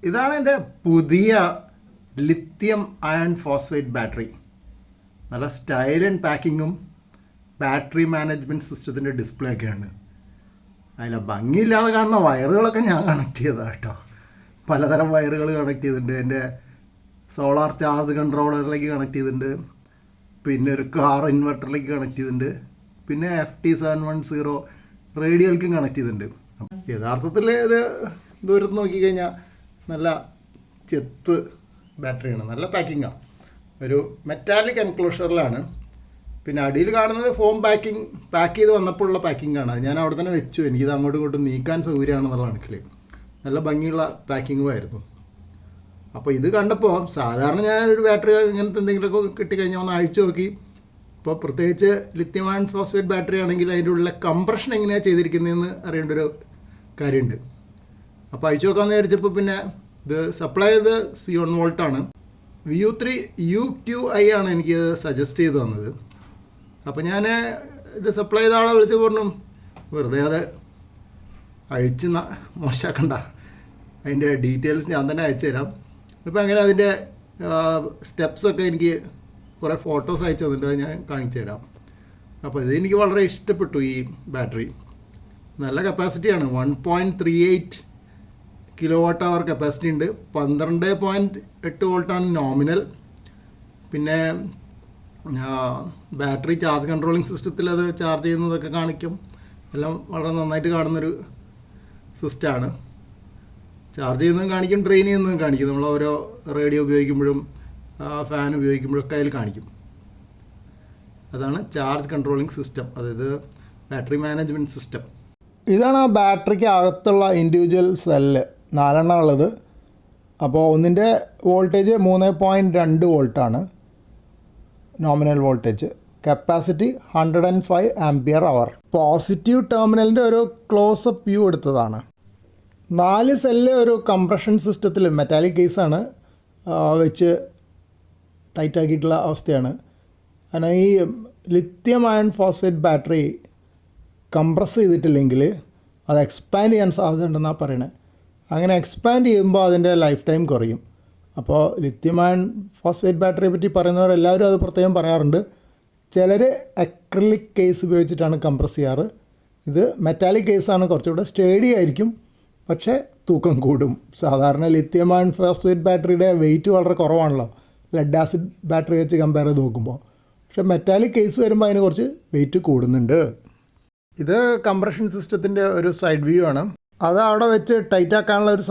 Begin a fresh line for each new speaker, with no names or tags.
ഇതാണ് എൻ്റെ പുതിയ ലിത്യം അയൺ ഫോസ്ഫേറ്റ് ബാറ്ററി. നല്ല സ്റ്റൈൽ ആൻഡ് പാക്കിങ്ങും ബാറ്ററി മാനേജ്മെൻറ്റ് സിസ്റ്റത്തിൻ്റെ ഡിസ്പ്ലേ ഒക്കെയാണ്. അതിൽ ഭംഗിയില്ലാതെ കാണുന്ന വയറുകളൊക്കെ ഞാൻ കണക്ട് ചെയ്തതാണ് കേട്ടോ. പലതരം വയറുകൾ കണക്ട് ചെയ്തിട്ടുണ്ട്. എൻ്റെ സോളാർ ചാർജ് കൺട്രോളറിലേക്ക് കണക്ട് ചെയ്തിട്ടുണ്ട്, പിന്നെ ഒരു കാർ ഇൻവെർട്ടറിലേക്ക് കണക്ട് ചെയ്തിട്ടുണ്ട്, പിന്നെ FT710 റേഡിയോയിലേക്കും കണക്ട് ചെയ്തിട്ടുണ്ട്. യഥാർത്ഥത്തിൽ ഇത് ദൂരത്ത് നോക്കിക്കഴിഞ്ഞാൽ നല്ല ചെത്ത് ബാറ്ററിയാണ്, നല്ല പാക്കിങ്ങാണ്. ഒരു മെറ്റാലിക് എൻക്ലോഷറിലാണ്. പിന്നെ അടിയിൽ കാണുന്നത് ഫോം പാക്ക് ചെയ്ത് വന്നപ്പോഴുള്ള പാക്കിങ്ങാണ്. അത് ഞാൻ അവിടെ തന്നെ വെച്ചു. എനിക്കിത് അങ്ങോട്ടും ഇങ്ങോട്ടും നീക്കാൻ സൗകര്യമാണെന്നുള്ള കണക്കിൽ നല്ല ഭംഗിയുള്ള പാക്കിങ്ങുമായിരുന്നു. അപ്പോൾ ഇത് കണ്ടപ്പോൾ സാധാരണ ഞാൻ ഒരു ബാറ്ററി ഇങ്ങനത്തെ എന്തെങ്കിലുമൊക്കെ കിട്ടിക്കഴിഞ്ഞാൽ ഒന്ന് അഴിച്ചു നോക്കി. ഇപ്പോൾ പ്രത്യേകിച്ച് ലിത്യം അയൺ ഫോസ്ഫേറ്റ് ബാറ്ററി ആണെങ്കിൽ അതിൻ്റെ ഉള്ളിലെ കംപ്രഷൻ എങ്ങനെയാണ് ചെയ്തിരിക്കുന്നതെന്ന് അറിയേണ്ട ഒരു കാര്യമുണ്ട്. അപ്പോൾ അഴിച്ചു നോക്കാമെന്ന് വിചാരിച്ചപ്പോൾ പിന്നെ ഇത് സപ്ലൈ ചെയ്ത് C1 വോൾട്ടാണ്. VU3 UQI ആണ് എനിക്ക് സജസ്റ്റ് ചെയ്ത് തന്നത്. അപ്പോൾ ഞാൻ ഇത് സപ്ലൈ ചെയ്ത ആളെ വിളിച്ച് പറഞ്ഞു, വെറുതെ അത് അഴിച്ച് മോശമാക്കണ്ട, അതിൻ്റെ ഡീറ്റെയിൽസ് ഞാൻ തന്നെ അയച്ചു തരാം. ഇപ്പോൾ അങ്ങനെ അതിൻ്റെ സ്റ്റെപ്സൊക്കെ എനിക്ക് കുറേ ഫോട്ടോസ് അയച്ചു തന്നിട്ട് അത് ഞാൻ കാണിച്ചു തരാം. അപ്പോൾ ഇതെനിക്ക് വളരെ ഇഷ്ടപ്പെട്ടു. ഈ ബാറ്ററി നല്ല കപ്പാസിറ്റിയാണ്. 1.38 kWh കപ്പാസിറ്റി ഉണ്ട്. 12.8 വോൾട്ടാണ് നോമിനൽ. പിന്നെ ബാറ്ററി ചാർജ് കൺട്രോളിങ് സിസ്റ്റത്തിൽ അത് ചാർജ് ചെയ്യുന്നതൊക്കെ കാണിക്കും. എല്ലാം വളരെ നന്നായിട്ട് കാണുന്നൊരു സിസ്റ്റമാണ്. ചാർജ് ചെയ്യുന്നതും കാണിക്കും, ഡ്രെയിൻ ചെയ്യുന്നതും കാണിക്കും. നമ്മൾ ഓരോ റേഡിയോ ഉപയോഗിക്കുമ്പോഴും ഫാൻ ഉപയോഗിക്കുമ്പോഴൊക്കെ അതിൽ കാണിക്കും. അതാണ് ചാർജ് കൺട്രോളിങ് സിസ്റ്റം, അതായത് ബാറ്ററി മാനേജ്മെൻറ്റ് സിസ്റ്റം. ഇതാണ് ആ ബാറ്ററിക്ക് അകത്തുള്ള ഇൻഡിവിജ്വൽ സെല്ല്, 4 ഉള്ളത്. അപ്പോൾ ഒന്നിൻ്റെ വോൾട്ടേജ് 3.2 വോൾട്ടാണ് nominal voltage. Capacity 105 ampere hour. Positive ടെർമിനലിൻ്റെ ഒരു ക്ലോസപ്പ് വ്യൂ എടുത്തതാണ്. 4 സെല്ല് ഒരു കംപ്രഷൻ സിസ്റ്റത്തിൽ മെറ്റാലിക് കേസാണ് വെച്ച് ടൈറ്റാക്കിയിട്ടുള്ള അവസ്ഥയാണ്. കാരണം ഈ lithium ion phosphate battery compress ചെയ്തിട്ടില്ലെങ്കിൽ അത് എക്സ്പാൻഡ് ചെയ്യാൻ സാധ്യതയുണ്ടെന്നാണ് പറയണത്. അങ്ങനെ എക്സ്പാൻഡ് ചെയ്യുമ്പോൾ അതിൻ്റെ ലൈഫ് ടൈം കുറയും. അപ്പോൾ ലിത്യം അയൺ ഫോസ്ഫേറ്റ് ബാറ്ററിയെ പറ്റി പറയുന്നവരെല്ലാവരും അത് പ്രത്യേകം പറയാറുണ്ട്. ചിലർ അക്രിലിക് കേസ് ഉപയോഗിച്ചിട്ടാണ് കംപ്രസ് ചെയ്യാറ്. ഇത് മെറ്റാലിക് കേസാണ്, കുറച്ചുകൂടെ സ്റ്റേഡി ആയിരിക്കും, പക്ഷേ തൂക്കം കൂടും. സാധാരണ ലിത്യം അയൺ ഫോസ്ഫേറ്റ് ബാറ്ററിയുടെ വെയിറ്റ് വളരെ കുറവാണല്ലോ ലെഡ് ആസിഡ് ബാറ്ററി വെച്ച് കമ്പയർ ചെയ്ത് നോക്കുമ്പോൾ. പക്ഷേ മെറ്റാലിക് കേസ് വരുമ്പോൾ അതിന് കുറച്ച് വെയിറ്റ് കൂടുന്നുണ്ട്. ഇത് കംപ്രഷൻ സിസ്റ്റത്തിൻ്റെ ഒരു സൈഡ് വ്യൂ ആണ്. അത് അവിടെ വെച്ച് ടൈറ്റാക്കാനുള്ള ഒരു